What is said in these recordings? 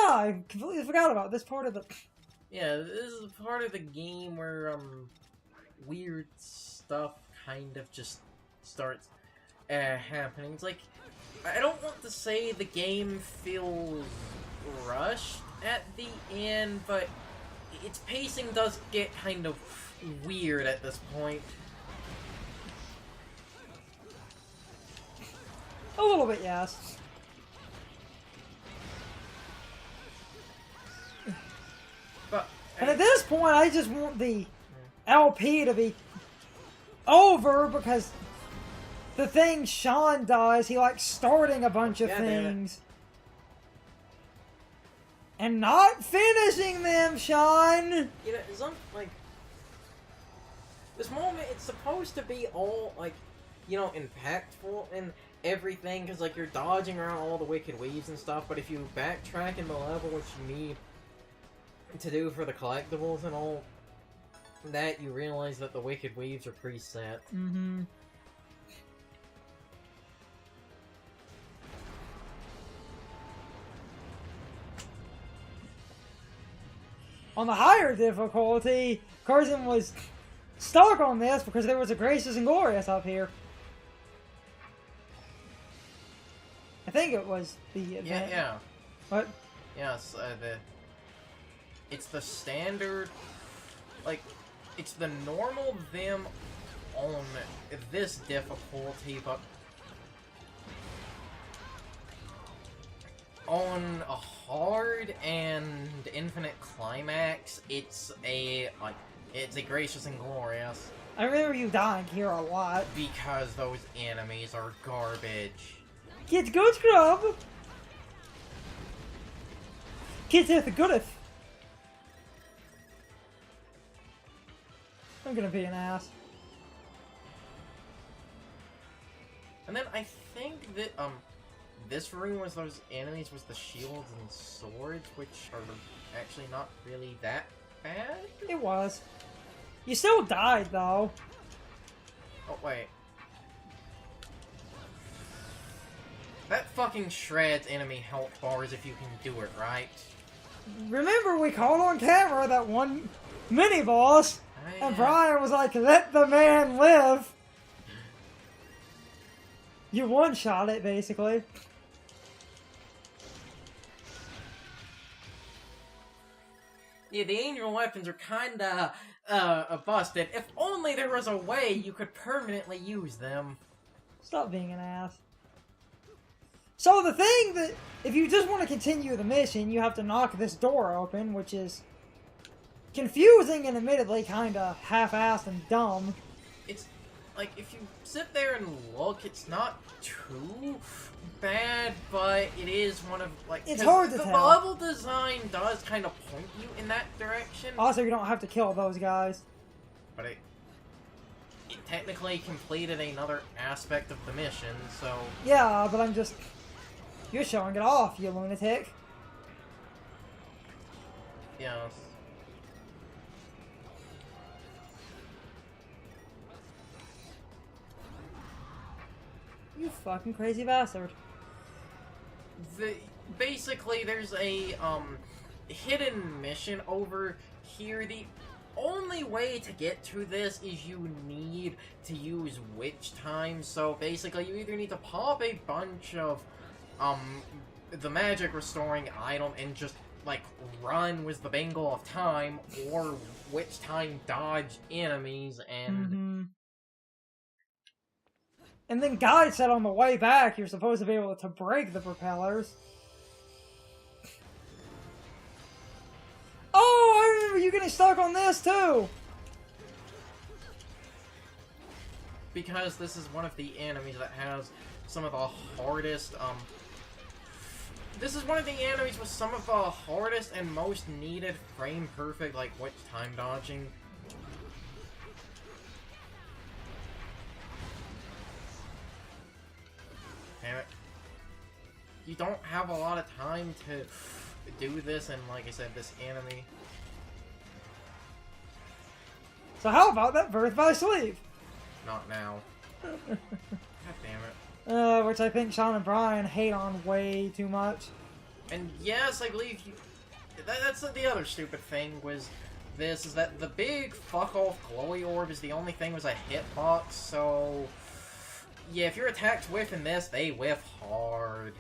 I completely forgot about this part of the... Yeah, this is part of the game where, weird stuff kind of just starts, happening. It's like, I don't want to say the game feels rushed at the end, but its pacing does get kind of weird at this point. A little bit, yes. But at this point, I just want the LP to be over because the thing Sean does, he likes starting a bunch of things and not finishing them, Sean. You know, some, like, this moment, it's supposed to be all, like, you know, impactful and everything, because, like, you're dodging around all the wicked weaves and stuff, but if you backtrack in the level, which you need to do for the collectibles and all that, you realize that the wicked weaves are preset. Mm-hmm. On the higher difficulty, Carson was stuck on this because there was a Gracious and Glorious up here. I think it was the event. Yeah. What? Yes, it's the standard, like, it's the normal them on this difficulty, but on a hard and infinite climax, it's a Gracious and Glorious. I remember you dying here a lot. Because those enemies are garbage. Kids good scrub! Kids are the goodest. I'm gonna be an ass. And then I think that, this room was those enemies was the shields and swords, which are actually not really that bad. It was. You still died, though. Oh, wait. That fucking shreds enemy health bars if you can do it right. Remember, we caught on camera that one mini-boss, and Brian was like, let the man live! You one-shot it, basically. Yeah, the angel weapons are kinda, busted. If only there was a way you could permanently use them. Stop being an ass. So the thing that, if you just want to continue the mission, you have to knock this door open, which is confusing and admittedly kinda half-assed and dumb. It's, like, if you sit there and look, it's not too bad, but it is one of, like... It's hard to tell. tell. The level design does kind of point you in that direction. Also, you don't have to kill those guys. But it technically completed another aspect of the mission, so... Yeah, but I'm just... You're showing it off, you lunatic. Yes. You fucking crazy bastard. Basically, there's a, hidden mission over here. The only way to get to this is you need to use witch time, so basically you either need to pop a bunch of, the magic restoring item and just, like, run with the bangle of time, or witch time dodge enemies, and... And then Guy said on the way back you're supposed to be able to break the propellers. Oh, I remember you getting stuck on this too! Because this is one of the enemies that has some of the hardest, this is one of the enemies with some of the hardest and most needed frame-perfect, like, witch time dodging. Damn it. You don't have a lot of time to do this, and like I said, this enemy... So how about that birth by sleep? Not now. God damn it. Which I think Sean and Brian hate on way too much. And yes, I believe you... That's the other stupid thing was this, is that the big fuck-off glowy orb is the only thing was a hitbox, so... Yeah, if your attacks whiff in this, they whiff hard.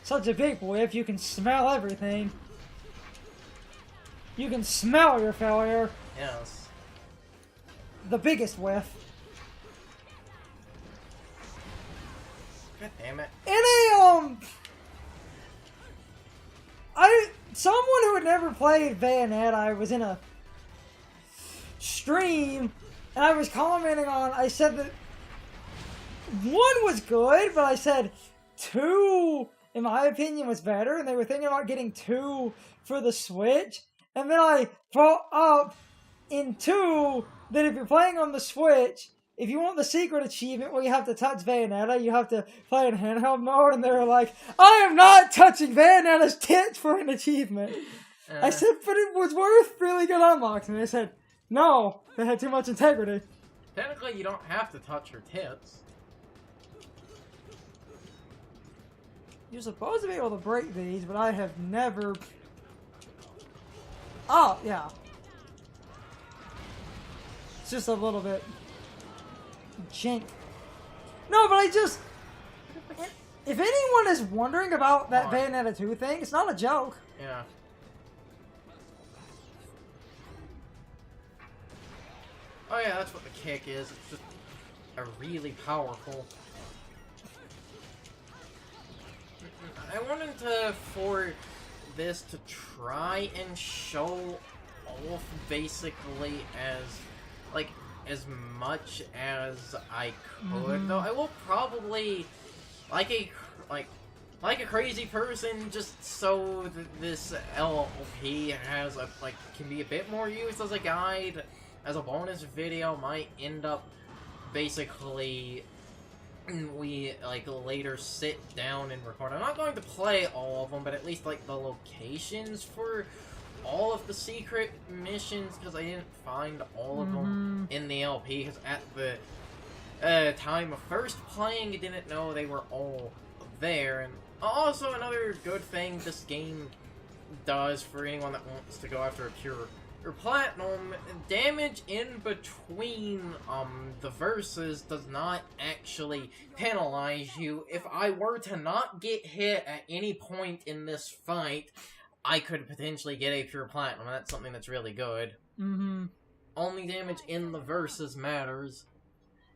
Such a big whiff, you can smell everything. You can smell your failure. Yes. The biggest whiff. God damn it. In a, someone who had never played Bayonetta, I was in a stream, and I was commenting on, I said that 1 was good, but I said 2, in my opinion, was better, and they were thinking about getting 2 for the Switch, and then I brought up in 2 that if you're playing on the Switch, if you want the secret achievement where you have to touch Bayonetta, you have to play in handheld mode, and they were like, I am not touching Bayonetta's tits for an achievement. I said, but it was worth really good unlocks, and they said, no, they had too much integrity. Technically, you don't have to touch her tits. You're supposed to be able to break these, but I have never... Oh, yeah. It's just a little bit... Jink. No, but I just... If anyone is wondering about that Bayonetta 2 thing, it's not a joke. Yeah. Oh yeah, that's what the kick is. It's just a really powerful... I wanted for this to try and show off basically as much as I could. Though I will probably like a crazy person, just so that this LP has can be a bit more used as a guide, as a bonus video. Might end up basically we later sit down and record. I'm not going to play all of them, but at least the locations for all of the secret missions, because I didn't find all of them in the LP, because at the time of first playing, I didn't know they were all there. And also another good thing this game does for anyone that wants to go after a pure or platinum, damage in between the verses does not actually penalize you. If I were to not get hit at any point in this fight, I could potentially get a pure platinum, and that's something that's really good. Only damage in the verses matters.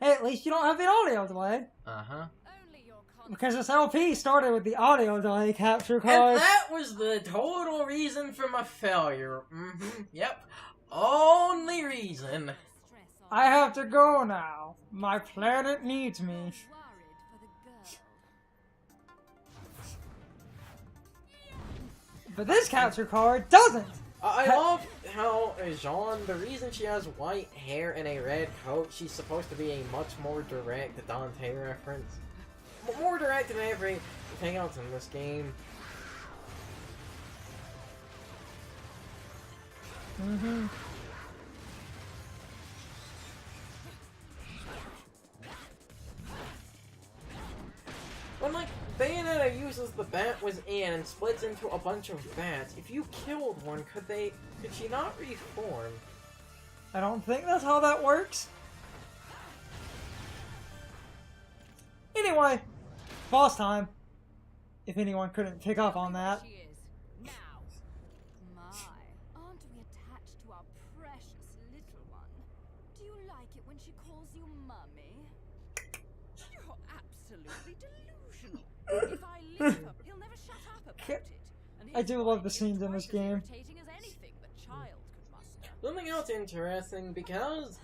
Hey, at least you don't have the audio delay. Because this LP started with the audio delay capture card. And that was the total reason for my failure. Yep. Only reason. I have to go now. My planet needs me. But this capture card doesn't. I love how Jean, the reason she has white hair and a red coat, she's supposed to be a much more direct Dante reference. More direct than everything else in this game. When Bayonetta uses the bat was in and splits into a bunch of bats, if you killed one, could she not reform? I don't think that's how that works. Anyway, boss time. If anyone couldn't pick up on that. Now, my, aren't we attached to our precious little one? Do you like it when she calls you mummy? You're absolutely delusional. If I leave her, he'll never shut up about it. And I do love the scenes in this game. Something else interesting, because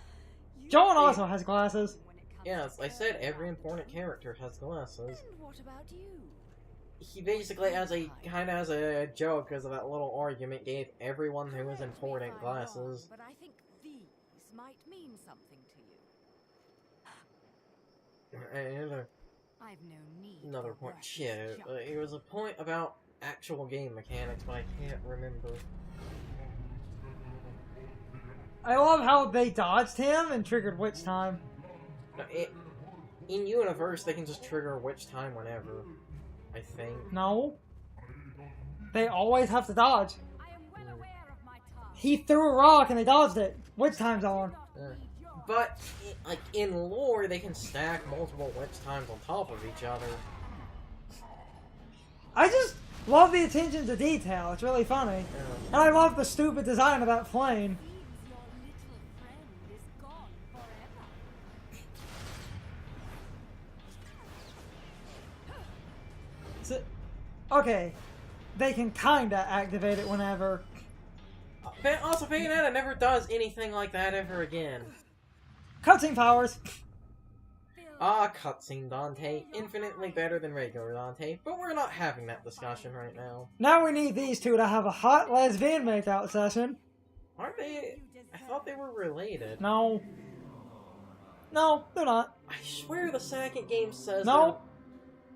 John also has glasses. Yes, I said every important character has glasses. And what about you? He basically, as a joke, as that little argument, gave everyone who was important glasses. But I think these might mean something to you. I've no need. Another point. Shit. It was a point about actual game mechanics, but I can't remember. I love how they dodged him and triggered Witch time. No, In universe, they can just trigger witch time whenever. I think. No. They always have to dodge. I am well aware of my task. He threw a rock and they dodged it. Witch time's on. But, like, in lore, they can stack multiple witch times on top of each other. I just love the attention to detail. It's really funny. Yeah. And I love the stupid design of that plane. Seems your little friend is gone forever. So, okay. They can kinda activate it whenever. Also, Bayonetta never does anything like that ever again. Cutscene powers. Ah, cutscene Dante. Infinitely better than regular Dante, but we're not having that discussion right now. Now we need these two to have a hot lesbian makeout session. Aren't they? I thought they were related. No. No, they're not. I swear the second game says No.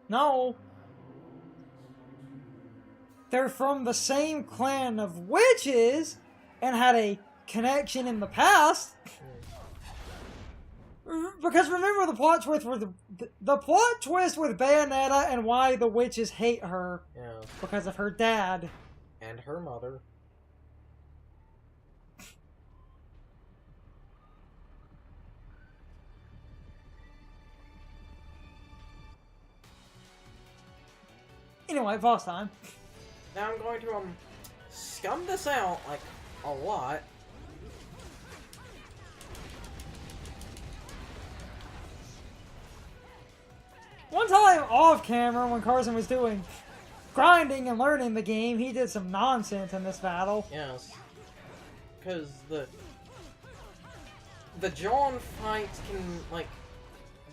No. They're from the same clan of witches and had a connection in the past. Because remember the plot twist with the plot twist with Bayonetta and why the witches hate her. Yeah. Because of her dad. And her mother. Anyway, boss time. Now I'm going to scum this out like a lot. One time off camera when Carson was doing grinding and learning the game, he did some nonsense in this battle. Yes. Because the John fights can, like,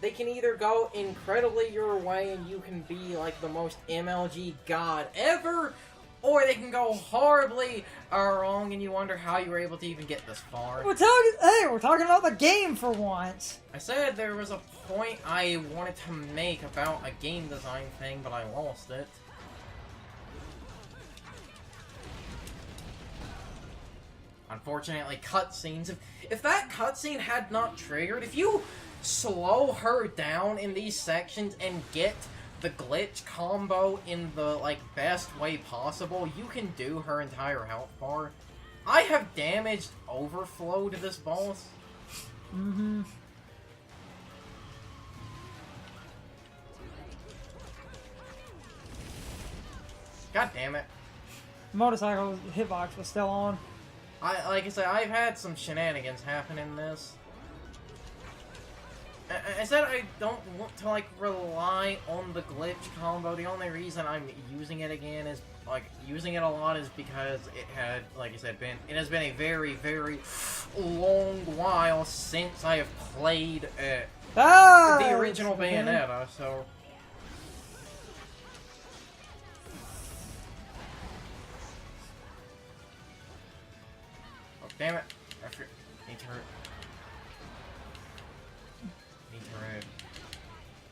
they can either go incredibly your way and you can be, like, the most MLG god ever, or they can go horribly wrong and you wonder how you were able to even get this far. We're talking about the game for once. I said there was a point I wanted to make about a game design thing, but I lost it. Unfortunately, cutscenes. If that cutscene had not triggered, if you slow her down in these sections and get the glitch combo in the, like, best way possible, you can do her entire health bar. I have damaged overflow to this boss. Mm-hmm. God damn it. Motorcycle hitbox was still on. Like I said, I've had some shenanigans happen in this. I said I don't want to, like, rely on the glitch combo. The only reason I'm using it again is, like, using it a lot is because it had, like I said, it has been a very, very long while since I have played the original Bayonetta, so... Oh, damn it. Need to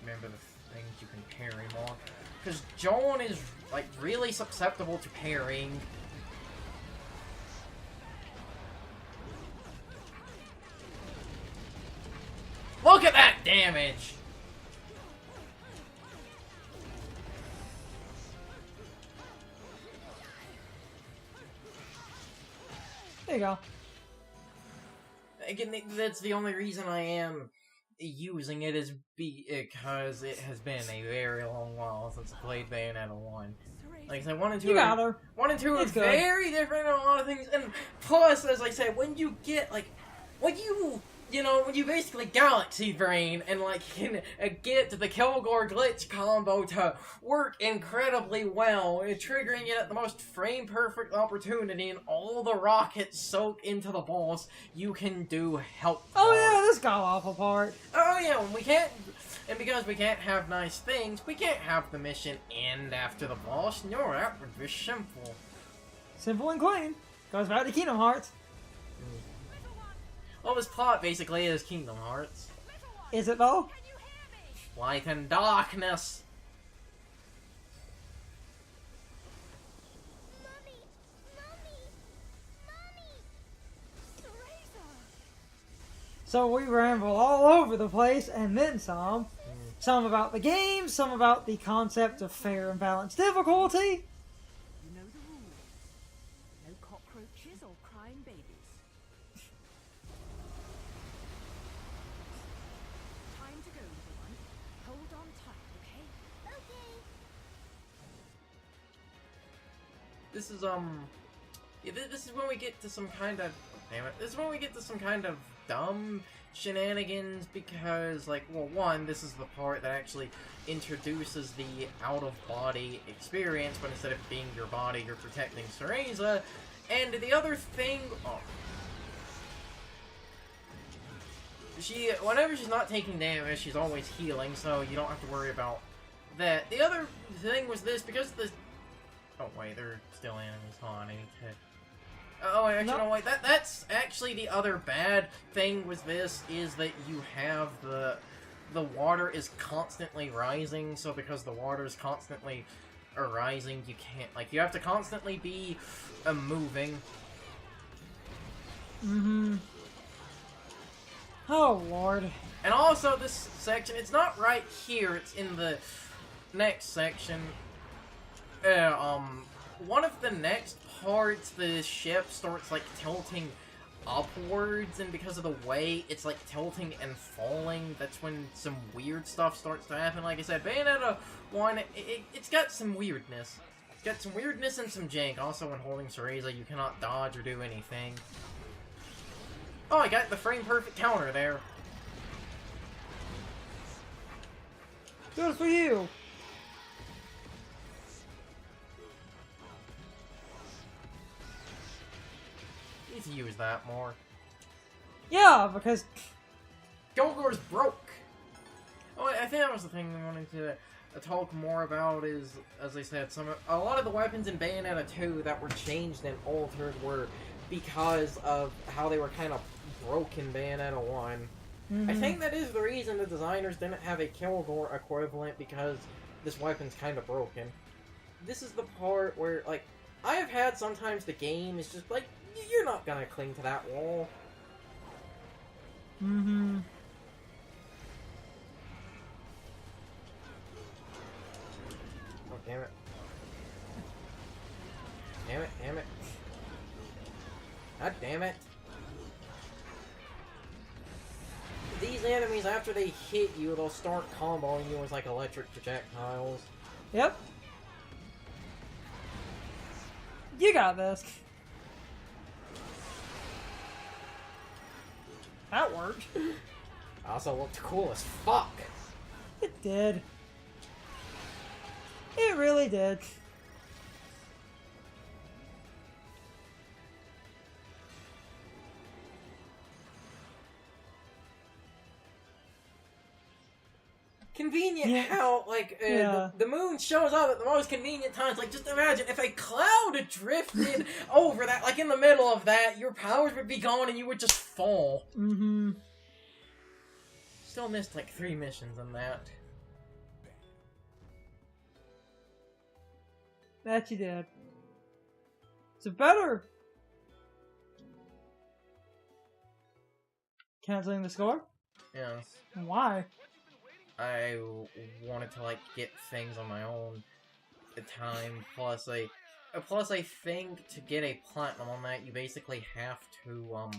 remember the things you can parry more. Because Joan is, like, really susceptible to parrying. Look at that damage! There you go. Again, that's the only reason I am using it is because it has been a very long while since I played Bayonetta 1. Like I said, 1 and 2 You got her. 1 and 2 are It's good. very different in a lot of things, and plus, as I said, when you get, like, when you basically galaxy brain and, like, can get the Kilgore glitch combo to work incredibly well, triggering it at the most frame-perfect opportunity, and all the rockets soak into the boss, you can do help. Oh yeah, this god-awful part. Oh yeah, and because we can't have nice things, we can't have the mission end after the boss. No, that would be simple. Simple and clean. Goes back to Kingdom Hearts. Well, this plot basically is Kingdom Hearts. Is it though? Light and darkness. So we ramble all over the place and then some. some about the game, some about the concept of fair and balanced difficulty. You know the rules. No cockroaches or crying babies. Time to go, little one. Hold on tight, okay? Okay. This is yeah, this is when we get to some kind of damn it. This is when we get to some kind of dumb shenanigans because, like, well, one, this is the part that actually introduces the out-of-body experience, but instead of being your body, you're protecting Cereza. And the other thing, whenever she's not taking damage, she's always healing, so you don't have to worry about that. The other thing was this, because the... Oh, wait, they're still enemies, huh? I need to... Oh, actually, no, wait, that's actually the other bad thing with this, is that you have the water is constantly rising, so because the water is constantly rising, you can't, like, you have to constantly be moving. Mm-hmm. Oh, Lord. And also, this section, it's not right here, it's in the next section. One of the next parts, the ship starts, like, tilting upwards, and because of the way it's, like, tilting and falling, that's when some weird stuff starts to happen. Like I said, Bayonetta 1, it's got some weirdness. It's got some weirdness and some jank. Also, when holding Cereza, you cannot dodge or do anything. Oh, I got the frame-perfect counter there. Good for you. Need to use that more. Yeah, because... Golgor's broke! Oh, I think that was the thing we wanted to talk more about is, as I said, a lot of the weapons in Bayonetta 2 that were changed and altered were because of how they were kind of broke in Bayonetta 1. Mm-hmm. I think that is the reason the designers didn't have a Kilgore equivalent, because this weapon's kind of broken. This is the part where, like, I have had sometimes the game is just like, you're not gonna cling to that wall. Mm-hmm. Oh, damn it. Damn it, damn it. God damn it. These enemies, after they hit you, they'll start comboing you with, like, electric projectiles. Yep. You got this. That worked. Also looked cool as fuck. It did. It really did. Convenient how, like, the moon shows up at the most convenient times. Like, just imagine if a cloud drifted over that, like, in the middle of that, your powers would be gone and you would just fall. Mm-hmm. Still missed, like, 3 missions in that. That you did. So better. Canceling the score? Yes. Why? I wanted to, like, get things on my own at the time, plus I think to get a platinum on that, you basically have to,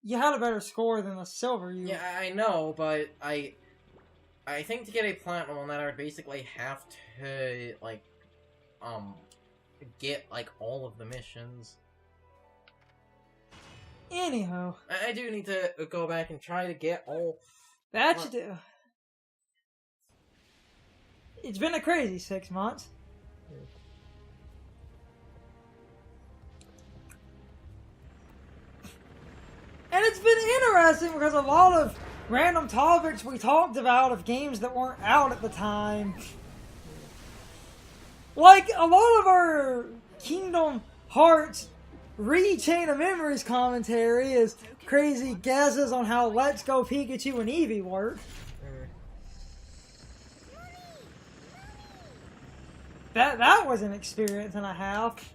You had a better score than the silver. Yeah, I know, but I think to get a platinum on that, I would basically have to, like, get, like, all of the missions. Anyhow. I do need to go back and try to get all... That you do. It's been a crazy 6 months. And it's been interesting because a lot of random topics we talked about of games that weren't out at the time. Like, a lot of our Kingdom Hearts Chain of Memories commentary is crazy guesses on how Let's Go Pikachu and Eevee work. That was an experience and a half.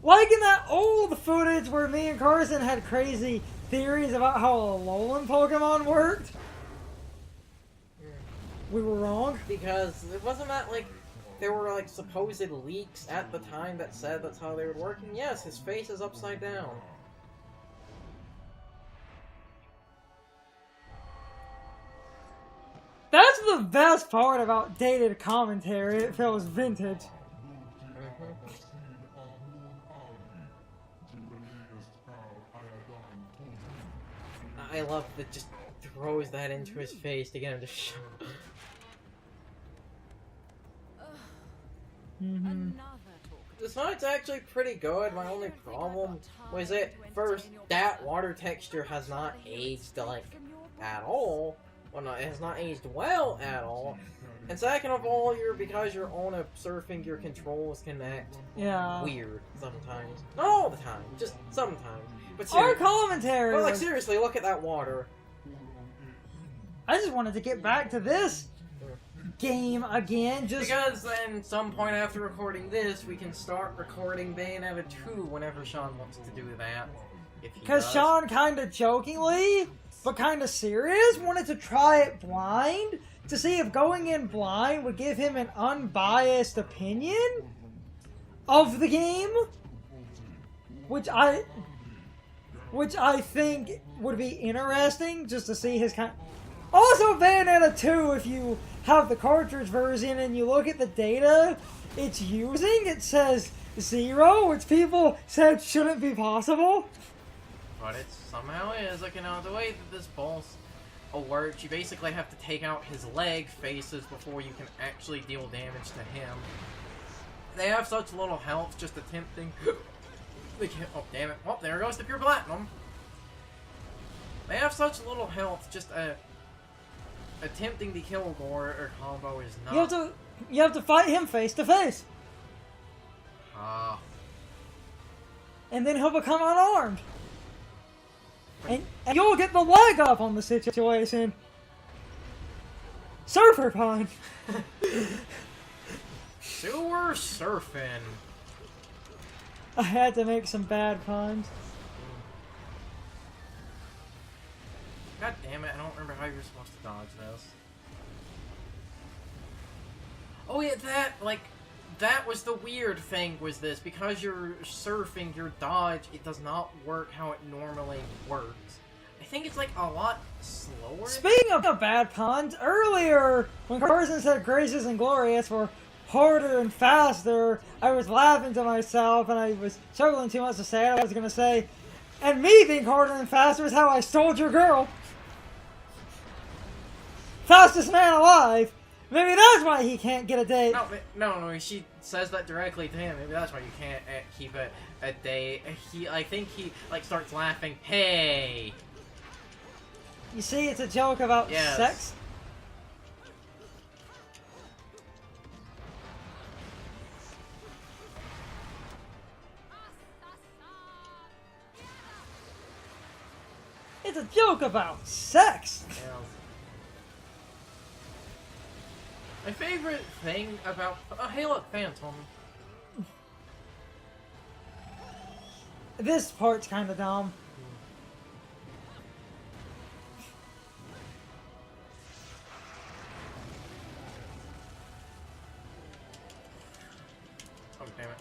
Like in that old footage where me and Carson had crazy theories about how a Alolan Pokemon worked. we were wrong? Because it wasn't that, like, there were, like, supposed leaks at the time that said that's how they would work, and yes, his face is upside down. That's the best part about dated commentary. It feels vintage. I love that just throws that into his face to get him to shut up. The song's actually pretty good. My only problem was first, that water texture has not aged, like, at all. Well, no, it has not aged well at all. And second of all, because you're on a surfing, your controls can act weird sometimes. Not all the time, just sometimes. But Our commentary! But, like, seriously, look at that water. I just wanted to get back to this game again, just... Because then, some point after recording this, we can start recording Bayonetta 2 whenever Sean wants to do that. Because Sean kind of jokingly, but kind of serious, wanted to try it blind, to see if going in blind would give him an unbiased opinion of the game, which I think would be interesting, just to see his kind... Also, Bayonetta 2, if you have the cartridge version and you look at the data it's using, it says 0, which people said shouldn't be possible. But it somehow is. Like, you know, the way that this boss works, you basically have to take out his leg faces before you can actually deal damage to him. They have such little health, just attempting... Oh, damn it. Oh, there goes the pure platinum. They have such little health, just attempting to kill Gore or combo is not... You have to fight him face to face. Ah. And then he'll become unarmed. And you'll get the leg up on the situation. Surfer pun. Sewer surfing. I had to make some bad puns. God damn it, I don't remember how you're supposed to dodge this. Oh yeah, that was the weird thing, was this. Because you're surfing, your dodge, it does not work how it normally works. I think it's, like, a lot slower. Speaking of bad puns, earlier, when Carson said gracious and glorious were harder and faster, I was laughing to myself, and I was struggling too much to say it. I was gonna say, and me being harder and faster is how I stole your girl. Fastest man alive. Maybe that's why he can't get a date. No, she says that directly to him. Maybe that's why you can't keep a date. I think he, like, starts laughing. Hey! You see, it's a joke about sex. It's a joke about sex. Yeah. My favorite thing about... Oh, hey look, Phantom. This part's kind of dumb. Oh, damn it.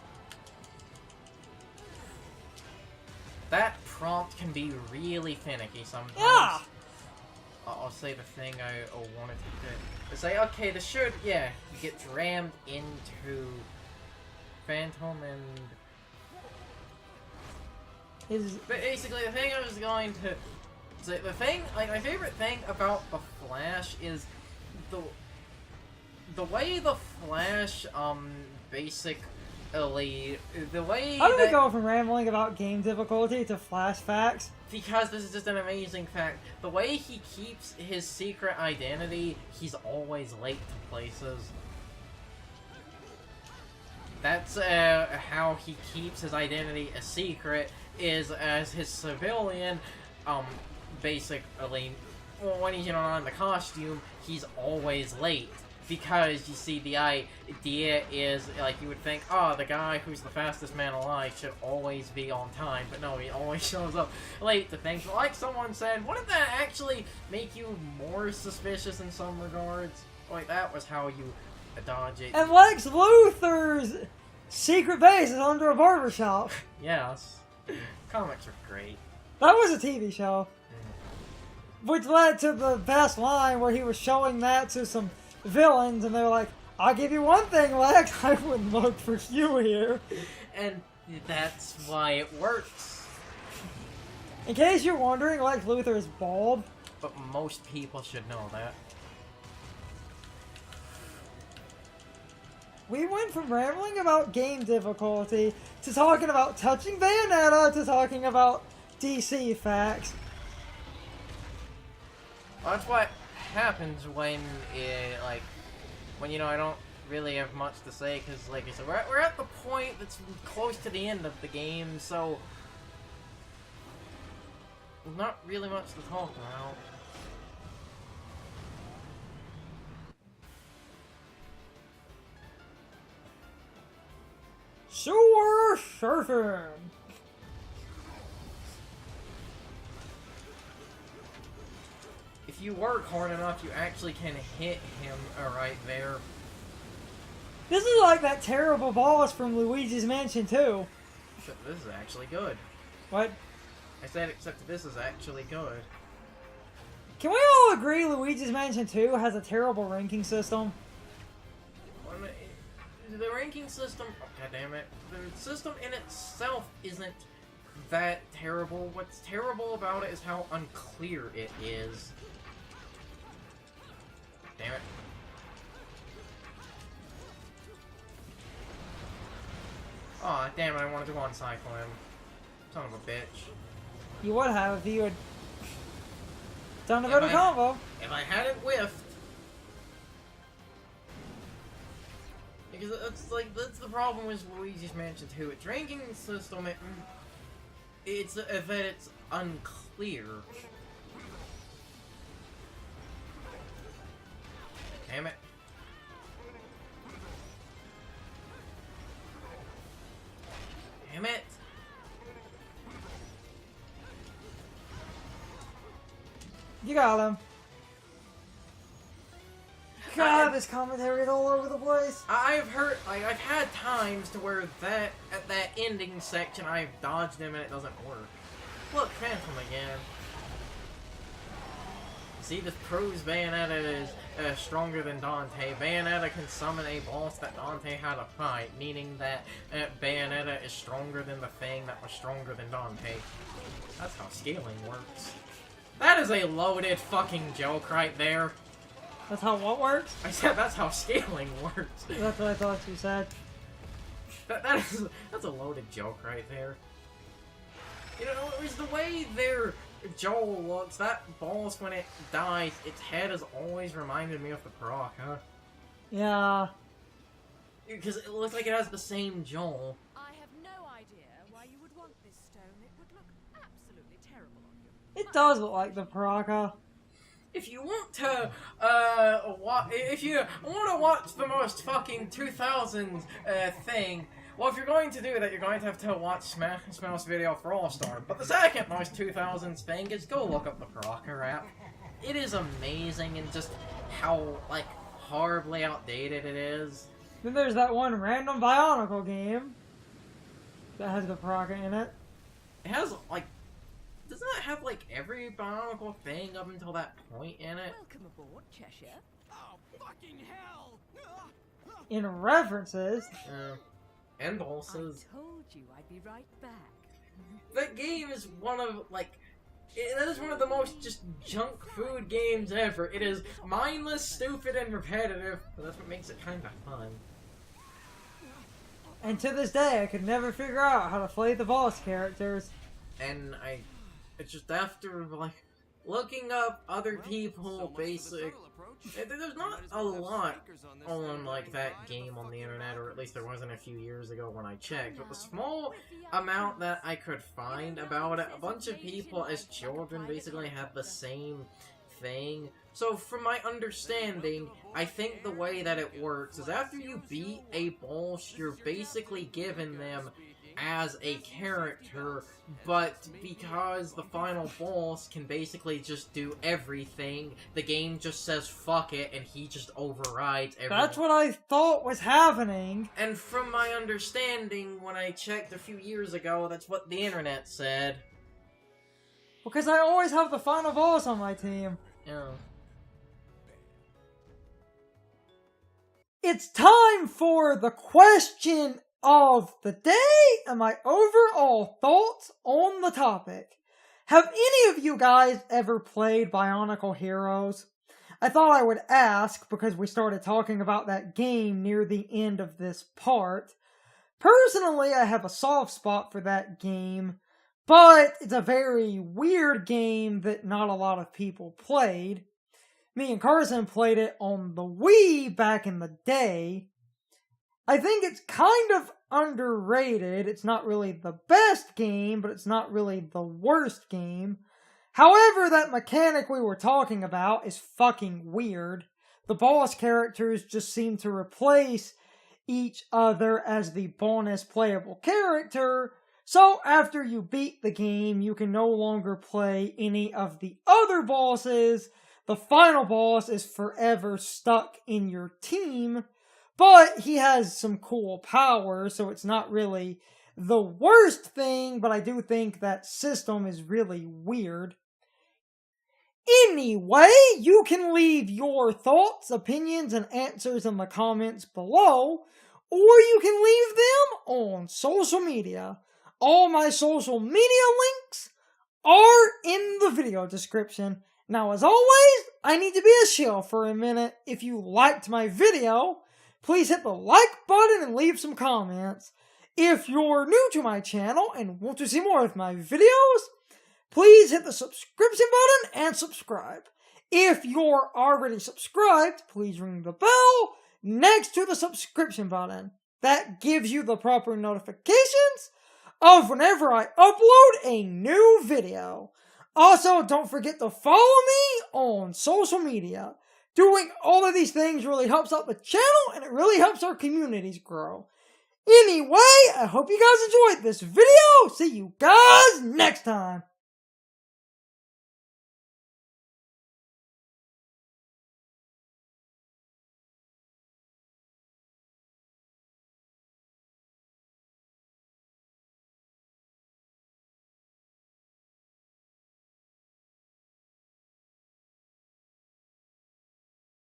That prompt can be really finicky sometimes. Yeah! I'll say the thing I wanted to do. To say, okay, this should, you get rammed into Phantom and... But basically, the thing I was going to say, my favorite thing about the Flash is the way the Flash, basically, the way How do we go from rambling about game difficulty to Flash facts? Because this is just an amazing fact. The way he keeps his secret identity, he's always late to places. That's how he keeps his identity a secret, is as his civilian, basically, when he's on the costume, he's always late. Because, you see, the idea is, like, you would think, oh, the guy who's the fastest man alive should always be on time. But no, he always shows up late to things. Like someone said, wouldn't that actually make you more suspicious in some regards? Wait, that was how you dodge it. And Lex Luthor's secret base is under a barbershop. Yes. Comics are great. That was a TV show. Which led to the best line where he was showing that to some villains, and they were like, I'll give you one thing, Lex, I wouldn't look for you here. And that's why it works. In case you're wondering, Lex Luthor is bald. But most people should know that. We went from rambling about game difficulty to talking about touching Bayonetta to talking about DC facts. Well, that's what happens when, when, you know, I don't really have much to say, because, like I said, we're at the point that's close to the end of the game, so not really much to talk about. Sewer surfing. If you work hard enough, you actually can hit him right there. This is like that terrible boss from Luigi's Mansion 2. Except this is actually good. What? I said except this is actually good. Can we all agree Luigi's Mansion 2 has a terrible ranking system? The ranking system, oh, God damn it, the system in itself isn't that terrible. What's terrible about it is how unclear it is. Damn it. Aw, oh, damn it, I wanted to one-cycle him. Son of a bitch. You would have if you had done a better combo. If I hadn't whiffed. Because that's the problem with Luigi's Mansion 2. Its ranking system, it's unclear. Damn it. Damn it. You got him. God, this commentary is all over the place. I've heard, I've had times to where at that ending section, I've dodged him and it doesn't work. Look, Phantom again. See, this proves Bayonetta is stronger than Dante. Bayonetta can summon a boss that Dante had to fight, meaning that Bayonetta is stronger than the thing that was stronger than Dante. That's how scaling works. That is a loaded fucking joke right there. That's how what works? I said that's how scaling works. That's what I thought you said. That's a loaded joke right there. You know, it's the way their Joel looks. That boss, when it dies, its head has always reminded me of the Baraka. Yeah. Because it looks like it has the same Joel. I have no idea why you would want this stone. It would look absolutely terrible on you. It does look like the Baraka. If you want to, if you want to watch the most fucking 2000s thing, well, if you're going to do that, you're going to have to watch Smash Mouth's video for All-Star. But the second most 2000s thing is go look up the Baraka rap. It is amazing and just how, like, horribly outdated it is. Then there's that one random Bionicle game that has the Baraka in it. It has, like, doesn't it have, like, every Bionicle thing up until that point in it? Welcome aboard, Cheshire. Oh, fucking hell! In references. And I bosses. told you I'd be right back. That game is one of, like, that is one of the most just junk food games ever. It is mindless, stupid, and repetitive, but that's what makes it kind of fun. And to this day, I could never figure out how to play the boss characters. And it's just after, like, looking up other people, basic. There's not a lot on, like, that game on the internet, or at least there wasn't a few years ago when I checked, but the small amount that I could find about it, a bunch of people as children basically had the same thing. So, from my understanding, I think the way that it works is after you beat a boss, you're basically giving them as a character, but because the final boss can basically just do everything, the game just says fuck it and he just overrides everything. That's what I thought was happening. And from my understanding, when I checked a few years ago, that's what the internet said. Because I always have the final boss on my team. Yeah. It's time for the question of the day and my overall thoughts on the topic. Have any of you guys ever played Bionicle Heroes? I thought I would ask because we started talking about that game near the end of this part. Personally, I have a soft spot for that game, but it's a very weird game that not a lot of people played. Me and Carson played it on the Wii back in the day. I think it's kind of underrated. It's not really the best game, but it's not really the worst game. However, that mechanic we were talking about is fucking weird. The boss characters just seem to replace each other as the bonus playable character, so after you beat the game, you can no longer play any of the other bosses. The final boss is forever stuck in your team, but he has some cool powers, so it's not really the worst thing, but I do think that system is really weird. Anyway, you can leave your thoughts, opinions, and answers in the comments below, or you can leave them on social media. All my social media links are in the video description. Now, as always, I need to be a shill for a minute. If you liked my video, please hit the like button and leave some comments. If you're new to my channel and want to see more of my videos, please hit the subscription button and subscribe. If you're already subscribed, please ring the bell next to the subscription button. That gives you the proper notifications of whenever I upload a new video. Also, don't forget to follow me on social media. Doing all of these things really helps out the channel and it really helps our communities grow. Anyway, I hope you guys enjoyed this video. See you guys next time.